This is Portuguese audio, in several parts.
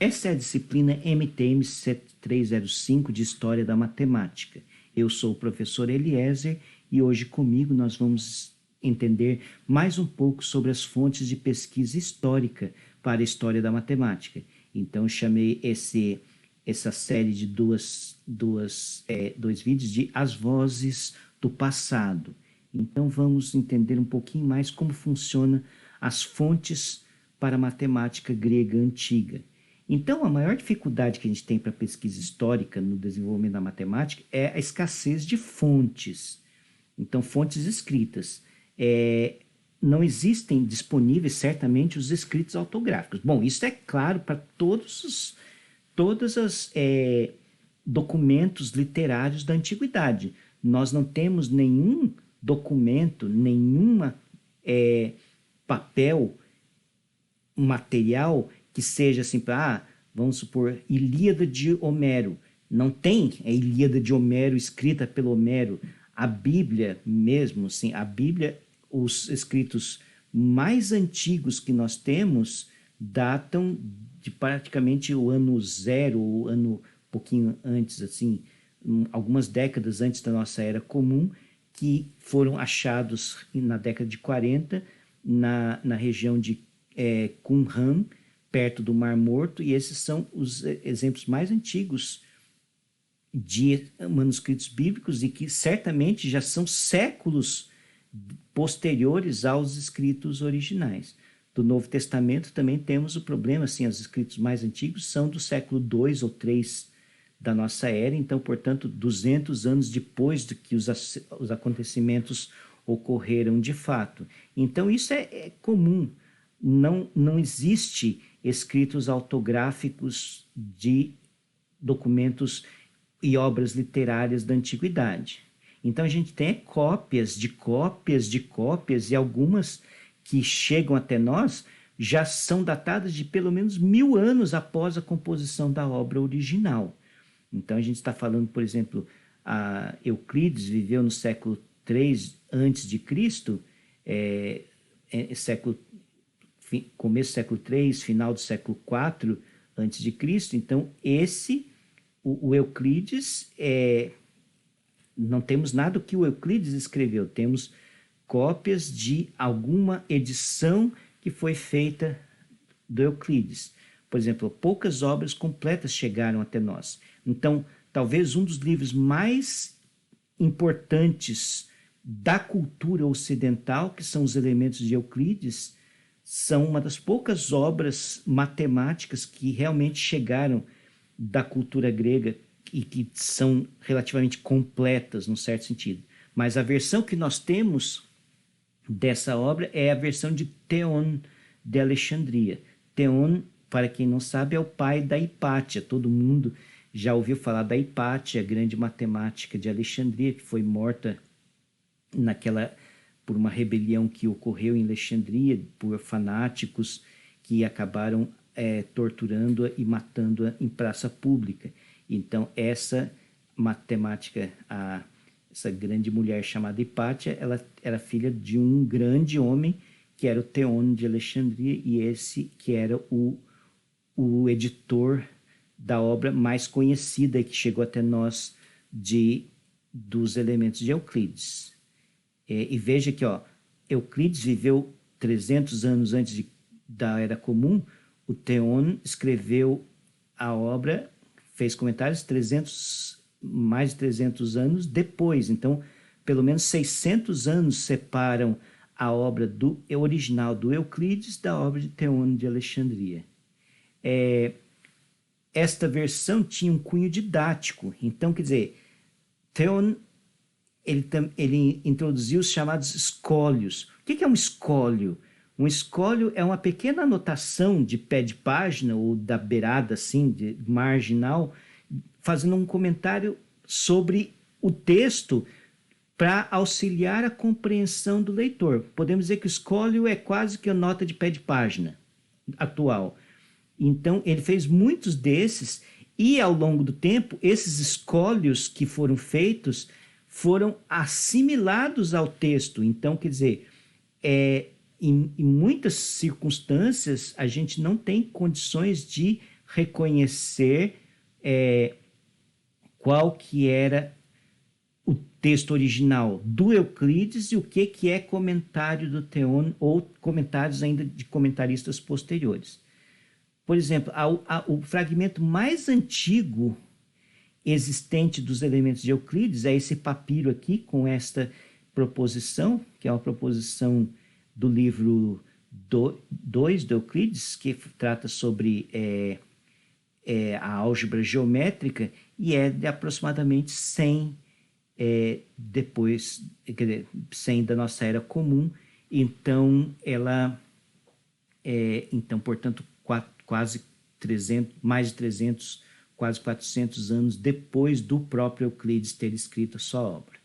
Essa é a disciplina MTM 7305 de História da Matemática. Eu sou o professor Eliezer e hoje comigo nós vamos entender mais um pouco sobre as fontes de pesquisa histórica para a história da matemática. Então, eu chamei essa série de dois vídeos de As Vozes do Passado. Então, vamos entender um pouquinho mais como funcionam as fontes para a matemática grega antiga. Então, a maior dificuldade que a gente tem para a pesquisa histórica no desenvolvimento da matemática é a escassez de fontes. Então, fontes escritas. Não existem disponíveis, certamente, os escritos autográficos. Bom, isso é claro para todos os documentos literários da antiguidade. Nós não temos nenhum documento, nenhuma papel material que seja assim para, vamos supor, Ilíada de Homero. Não tem a Ilíada de Homero escrita pelo Homero. A Bíblia mesmo, assim, a Bíblia, os escritos mais antigos que nós temos datam de praticamente o ano zero, o ano um pouquinho antes, assim, algumas décadas antes da nossa era comum, que foram achados na década de 40 na região de Qumran, perto do Mar Morto, e esses são os exemplos mais antigos de manuscritos bíblicos e que certamente já são séculos posteriores aos escritos originais. Do Novo Testamento também temos o problema, assim, os escritos mais antigos são do século 2 ou 3 da nossa era, então, portanto, 200 anos depois de que os acontecimentos ocorreram de fato. Então, isso é comum. Não existe escritos autográficos de documentos e obras literárias da antiguidade. Então a gente tem cópias de cópias de cópias, e algumas que chegam até nós já são datadas de pelo menos 1000 anos após a composição da obra original. Então a gente está falando, por exemplo, Euclides viveu no século 3 antes de Cristo, começo do século 3, final do século 4 antes de Cristo. Então o Euclides, não temos nada do que o Euclides escreveu, temos cópias de alguma edição que foi feita do Euclides. Por exemplo, poucas obras completas chegaram até nós. Então, talvez um dos livros mais importantes da cultura ocidental, que são os Elementos de Euclides, são uma das poucas obras matemáticas que realmente chegaram da cultura grega e que são relativamente completas, num certo sentido. Mas a versão que nós temos dessa obra é a versão de Theon de Alexandria. Theon, para quem não sabe, é o pai da Hipátia. Todo mundo já ouviu falar da Hipátia, a grande matemática de Alexandria, que foi morta por uma rebelião que ocorreu em Alexandria, por fanáticos que acabaram torturando-a e matando-a em praça pública. Então, essa matemática, essa grande mulher chamada Hipátia, ela era filha de um grande homem, que era o Theon de Alexandria, e esse que era o editor da obra mais conhecida que chegou até nós dos Elementos de Euclides. E veja que Euclides viveu 300 anos antes da Era Comum. O Theon escreveu a obra, fez comentários mais de 300 anos depois. Então, pelo menos 600 anos separam a obra original do Euclides da obra de Theon de Alexandria. Esta versão tinha um cunho didático. Então, quer dizer, Theon ele introduziu os chamados escólios. O que é um escólio? Um escólio é uma pequena anotação de pé de página ou da beirada, assim, de marginal, fazendo um comentário sobre o texto para auxiliar a compreensão do leitor. Podemos dizer que o escólio é quase que a nota de pé de página atual. Então, ele fez muitos desses e, ao longo do tempo, esses escólios que foram feitos foram assimilados ao texto. Então, quer dizer, em muitas circunstâncias, a gente não tem condições de reconhecer qual que era o texto original do Euclides e o que é comentário do Theon ou comentários ainda de comentaristas posteriores. Por exemplo, o fragmento mais antigo existente dos elementos de Euclides é esse papiro aqui, com esta proposição, que é uma proposição do livro 2 de Euclides, que trata sobre a álgebra geométrica, e é de aproximadamente 100 depois, quer dizer, 100 da nossa era comum. Então, portanto, quase 300, mais de 300, quase 400 anos depois do próprio Euclides ter escrito a sua obra.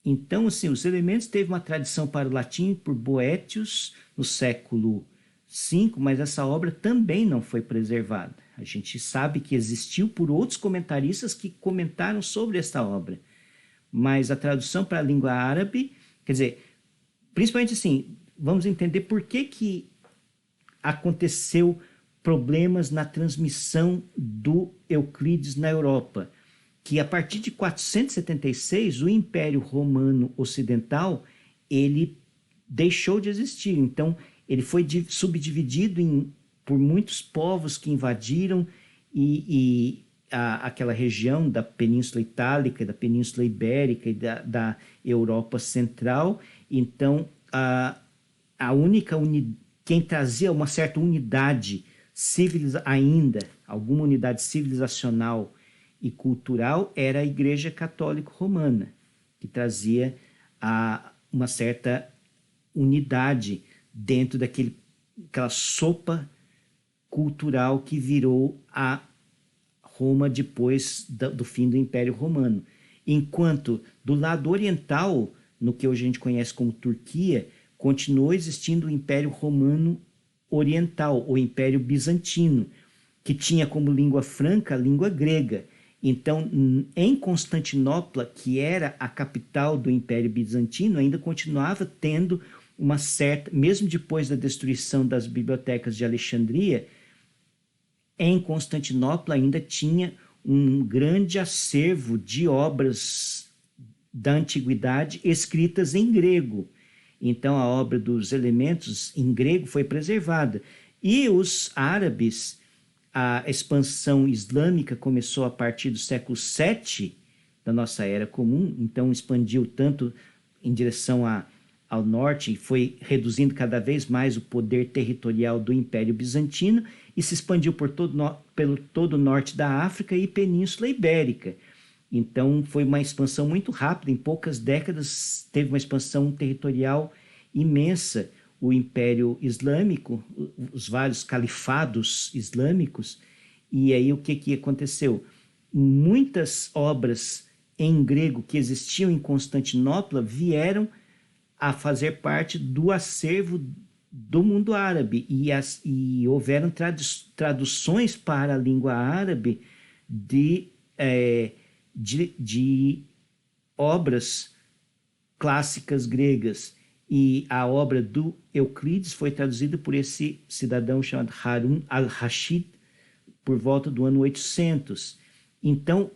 Então, assim, os elementos teve uma tradição para o latim por Boétius no século V, mas essa obra também não foi preservada. A gente sabe que existiu por outros comentaristas que comentaram sobre essa obra, mas a tradução para a língua árabe, quer dizer, principalmente assim, vamos entender por que aconteceu problemas na transmissão do Euclides na Europa, que a partir de 476 o Império Romano Ocidental ele deixou de existir. Então ele foi subdividido por muitos povos que invadiram aquela região da Península Itálica, da Península Ibérica e da Europa Central. Então quem trazia uma certa unidade alguma unidade civilizacional e cultural era a Igreja Católica Romana, que trazia uma certa unidade dentro daquela sopa cultural que virou a Roma depois do fim do Império Romano. Enquanto do lado oriental, no que hoje a gente conhece como Turquia, continuou existindo o Império Romano Oriental, o Império Bizantino, que tinha como língua franca a língua grega. Então, em Constantinopla, que era a capital do Império Bizantino, ainda continuava tendo uma certa, mesmo depois da destruição das bibliotecas de Alexandria, em Constantinopla ainda tinha um grande acervo de obras da antiguidade escritas em grego. Então, a obra dos elementos em grego foi preservada. E os árabes, a expansão islâmica começou a partir do século VII da nossa era comum, então expandiu tanto em direção ao norte e foi reduzindo cada vez mais o poder territorial do Império Bizantino e se expandiu pelo todo o norte da África e Península Ibérica. Então, foi uma expansão muito rápida, em poucas décadas teve uma expansão territorial imensa. O Império Islâmico, os vários califados islâmicos, e aí o que aconteceu? Muitas obras em grego que existiam em Constantinopla vieram a fazer parte do acervo do mundo árabe, e houveram traduções para a língua árabe de obras clássicas gregas. E a obra do Euclides foi traduzida por esse cidadão chamado Harun al-Rashid por volta do ano 800. Então,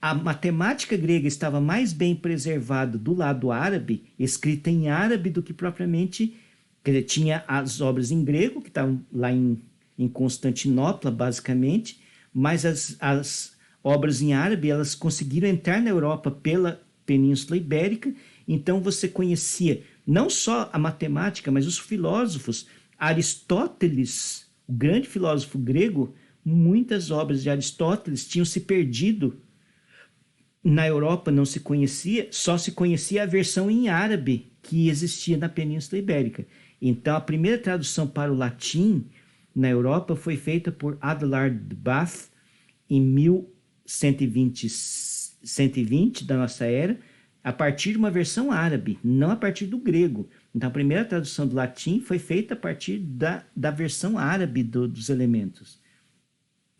a matemática grega estava mais bem preservada do lado árabe, escrita em árabe, do que propriamente... Quer dizer, tinha as obras em grego, que estavam lá em Constantinopla, basicamente, mas as obras em árabe, elas conseguiram entrar na Europa pela Península Ibérica. Então você conhecia não só a matemática, mas os filósofos. Aristóteles, o grande filósofo grego, muitas obras de Aristóteles tinham se perdido. Na Europa não se conhecia, só se conhecia a versão em árabe que existia na Península Ibérica. Então a primeira tradução para o latim na Europa foi feita por Adelard de Bath em 1120 da nossa era, a partir de uma versão árabe, não a partir do grego. Então, a primeira tradução do latim foi feita a partir da versão árabe dos elementos.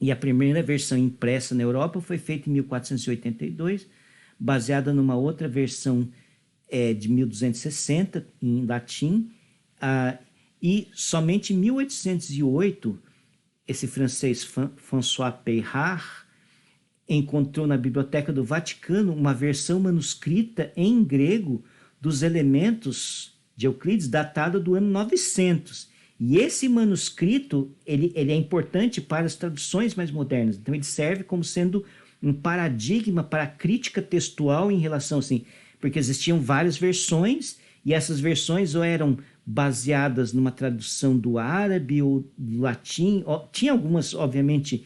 E a primeira versão impressa na Europa foi feita em 1482, baseada numa outra versão de 1260, em latim, e somente em 1808 esse francês François Peyrard encontrou na Biblioteca do Vaticano uma versão manuscrita em grego dos elementos de Euclides, datada do ano 900. E esse manuscrito ele é importante para as traduções mais modernas. Então, ele serve como sendo um paradigma para a crítica textual em relação, assim, porque existiam várias versões, e essas versões ou eram baseadas numa tradução do árabe ou do latim. Tinha algumas, obviamente,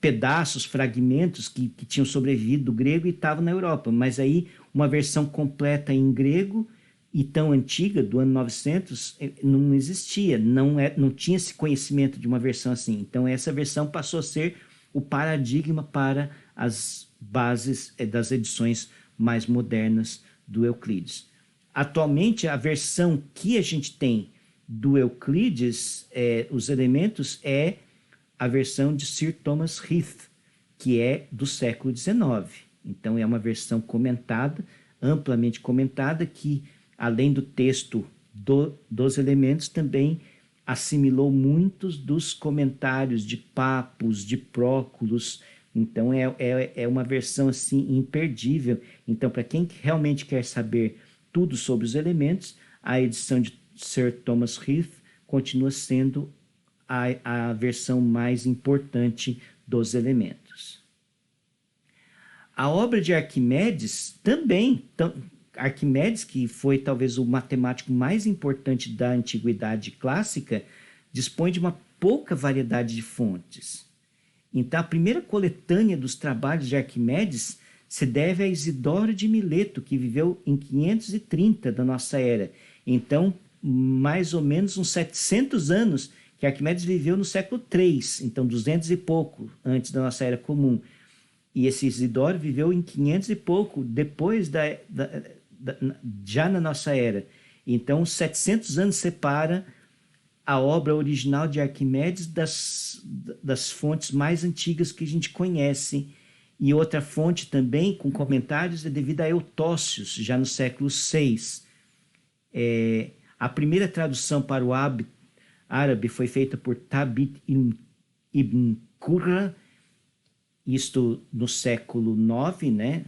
pedaços, fragmentos que tinham sobrevivido do grego e estavam na Europa, mas aí uma versão completa em grego e tão antiga, do ano 900, não existia, não tinha esse conhecimento de uma versão assim. Então essa versão passou a ser o paradigma para as bases das edições mais modernas do Euclides. Atualmente, a versão que a gente tem do Euclides, os elementos, é a versão de Sir Thomas Heath, que é do século XIX. Então, é uma versão comentada, amplamente comentada, que, além do texto dos elementos, também assimilou muitos dos comentários de Papos, de Próculos. Então, é uma versão assim imperdível. Então, para quem realmente quer saber tudo sobre os elementos, a edição de Sir Thomas Heath continua sendo a versão mais importante dos elementos. A obra de Arquimedes também, Arquimedes, que foi talvez o matemático mais importante da antiguidade clássica, dispõe de uma pouca variedade de fontes. Então, a primeira coletânea dos trabalhos de Arquimedes se deve a Isidoro de Mileto, que viveu em 530 da nossa era. Então, mais ou menos uns 700 anos, que Arquimedes viveu no século III, então 200 e pouco antes da nossa era comum. E esse Isidoro viveu em 500 e pouco, depois já na nossa era. Então, 700 anos separa a obra original de Arquimedes das fontes mais antigas que a gente conhece. E outra fonte também, com comentários, é devida a Eutócios, já no século VI. A primeira tradução para o árabe foi feita por Thabit ibn Qurra, isto no século IX, né?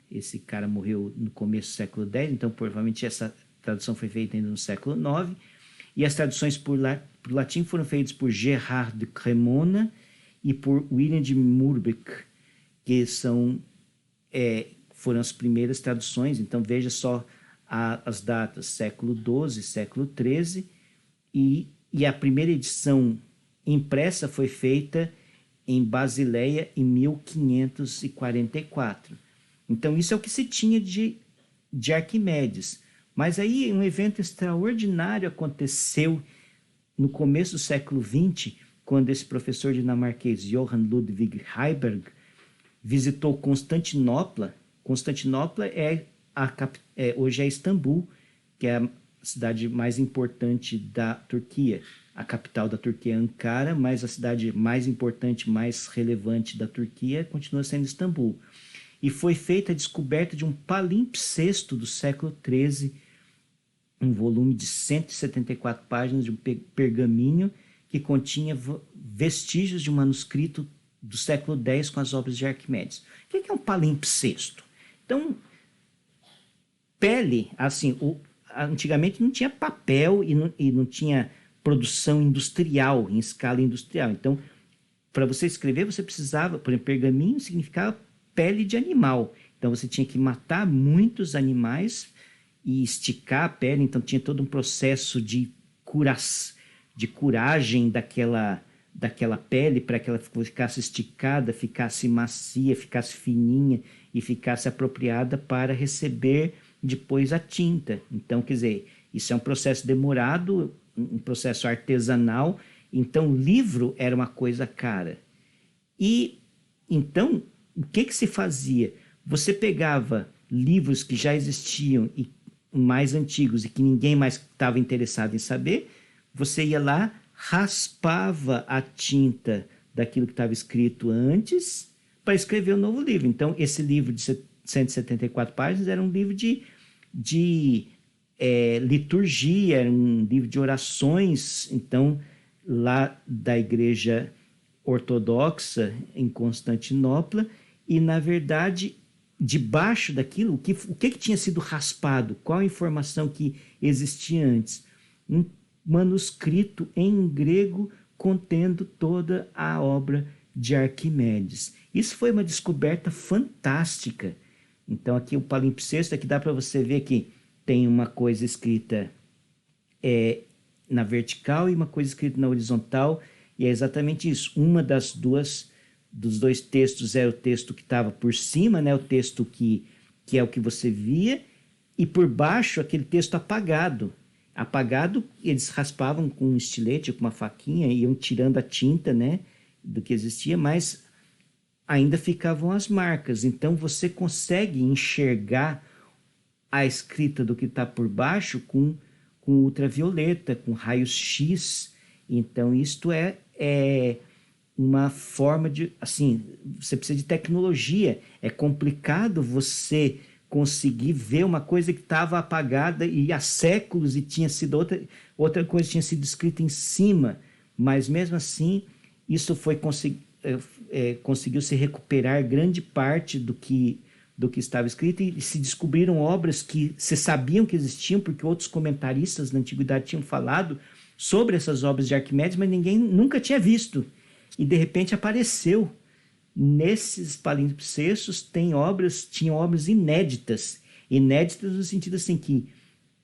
Esse cara morreu no começo do século X, então provavelmente essa tradução foi feita ainda no século IX. E as traduções por latim foram feitas por Gerard de Cremona e por William de Murbeck, que foram as primeiras traduções. Então veja só as datas, século XII, século XIII, e a primeira edição impressa foi feita em Basileia em 1544. Então isso é o que se tinha de Arquimedes. Mas aí um evento extraordinário aconteceu no começo do século XX, quando esse professor dinamarquês Johan Ludvig Heiberg visitou Constantinopla. Constantinopla hoje é Istambul, que é a cidade mais importante da Turquia. A capital da Turquia é Ankara, mas a cidade mais importante, mais relevante da Turquia continua sendo Istambul. E foi feita a descoberta de um palimpsesto do século XIII, um volume de 174 páginas de um pergaminho que continha vestígios de um manuscrito do século X com as obras de Arquimedes. O que é um palimpsesto? Então, pele, assim, antigamente não tinha papel e não tinha produção industrial, em escala industrial. Então, para você escrever, você precisava, por exemplo, pergaminho significava pele de animal. Então, você tinha que matar muitos animais e esticar a pele. Então, tinha todo um processo de curagem daquela pele para que ela ficasse esticada, ficasse macia, ficasse fininha e ficasse apropriada para receber depois a tinta. Então, quer dizer, isso é um processo demorado, um processo artesanal. Então, livro era uma coisa cara. E, então, o que se fazia? Você pegava livros que já existiam e mais antigos e que ninguém mais estava interessado em saber, você ia lá, raspava a tinta daquilo que estava escrito antes para escrever um novo livro. Então, esse livro de 174 páginas era um livro de liturgia, era um livro de orações. Então, lá da Igreja Ortodoxa em Constantinopla, e, na verdade, debaixo daquilo, o que tinha sido raspado? Qual a informação que existia antes? Um manuscrito em grego contendo toda a obra de Arquimedes. Isso foi uma descoberta fantástica. Então, aqui o palimpsesto, aqui dá para você ver que tem uma coisa escrita na vertical e uma coisa escrita na horizontal, e é exatamente isso. Uma dos dois textos é o texto que estava por cima, né? O texto que é o que você via, e por baixo aquele texto apagado. Apagado, eles raspavam com um estilete, com uma faquinha, iam tirando a tinta, né, do que existia, mas ainda ficavam as marcas. Então você consegue enxergar a escrita do que está por baixo com ultravioleta, com raios X. Então isto é uma forma de, assim, você precisa de tecnologia. É complicado você conseguir ver uma coisa que estava apagada e há séculos, e tinha sido outra coisa tinha sido escrita em cima, mas mesmo assim isso conseguiu se recuperar grande parte do que estava escrito, e se descobriram obras que se sabiam que existiam, porque outros comentaristas na antiguidade tinham falado sobre essas obras de Arquimedes, mas ninguém nunca tinha visto, e de repente apareceu. Nesses palimpsestos tinham obras inéditas no sentido assim que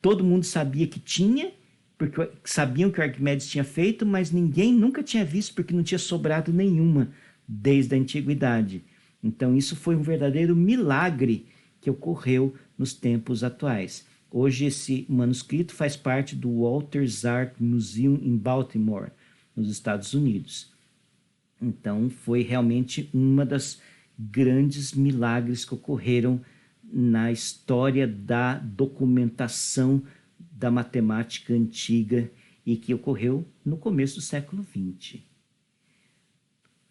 todo mundo sabia que tinha, porque sabiam que o Arquimedes tinha feito, mas ninguém nunca tinha visto, porque não tinha sobrado nenhuma desde a antiguidade. Então isso foi um verdadeiro milagre que ocorreu nos tempos atuais. Hoje esse manuscrito faz parte do Walter Art Museum em Baltimore, nos Estados Unidos. Então foi realmente uma das grandes milagres que ocorreram na história da documentação da matemática antiga, e que ocorreu no começo do século XX.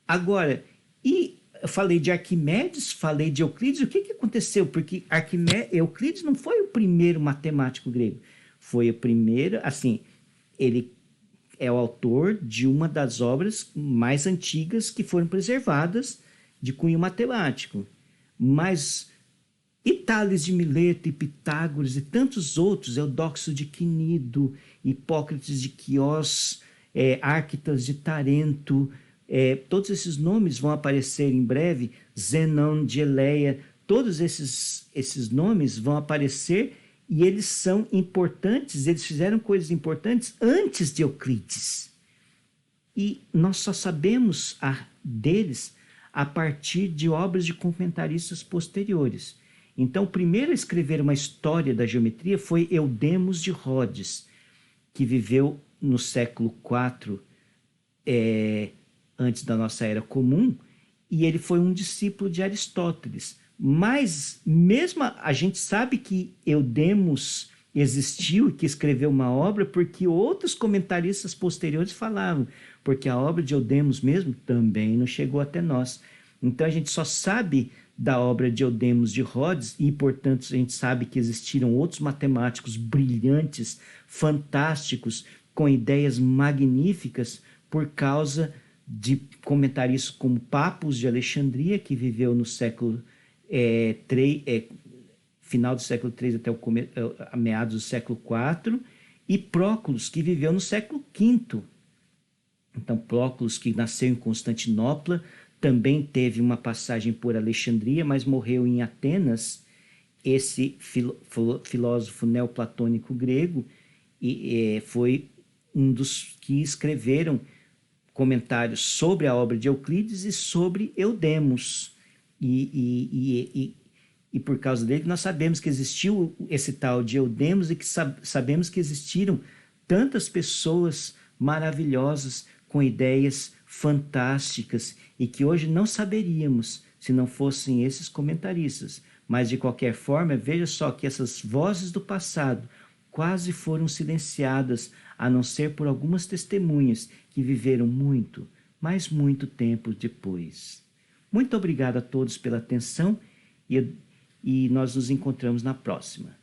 Agora, eu falei de Arquimedes, falei de Euclides. O que aconteceu? Porque Euclides não foi o primeiro matemático grego. Foi o primeiro, assim, ele é o autor de uma das obras mais antigas que foram preservadas de cunho matemático. Mas Tales de Mileto e Pitágoras e tantos outros, Eudóxio de Quinido, Hipócrates de Quios, Arquitas de Tarento, todos esses nomes vão aparecer em breve, Zenão de Eleia, todos esses nomes vão aparecer, e eles são importantes, eles fizeram coisas importantes antes de Euclides. E nós só sabemos deles a partir de obras de comentaristas posteriores. Então, o primeiro a escrever uma história da geometria foi Eudemos de Rhodes, que viveu no século IV, antes da nossa era comum, e ele foi um discípulo de Aristóteles. Mas mesmo a gente sabe que Eudemos existiu e que escreveu uma obra, porque outros comentaristas posteriores falavam, porque a obra de Eudemos mesmo também não chegou até nós. Então a gente só sabe da obra de Eudemos de Rhodes, e portanto a gente sabe que existiram outros matemáticos brilhantes, fantásticos, com ideias magníficas, por causa de comentaristas como Papos de Alexandria, que viveu no século final do século III até a meados do século IV, e Próculos, que viveu no século V. Então, Próculos, que nasceu em Constantinopla, também teve uma passagem por Alexandria, mas morreu em Atenas. Esse filósofo neoplatônico grego foi um dos que escreveram comentários sobre a obra de Euclides e sobre Eudemos. E por causa dele nós sabemos que existiu esse tal de Eudemos, e que sabemos que existiram tantas pessoas maravilhosas com ideias fantásticas, e que hoje não saberíamos se não fossem esses comentaristas. Mas de qualquer forma, veja só que essas vozes do passado quase foram silenciadas, a não ser por algumas testemunhas que viveram muito, mas muito tempo depois. Muito obrigado a todos pela atenção, e nós nos encontramos na próxima.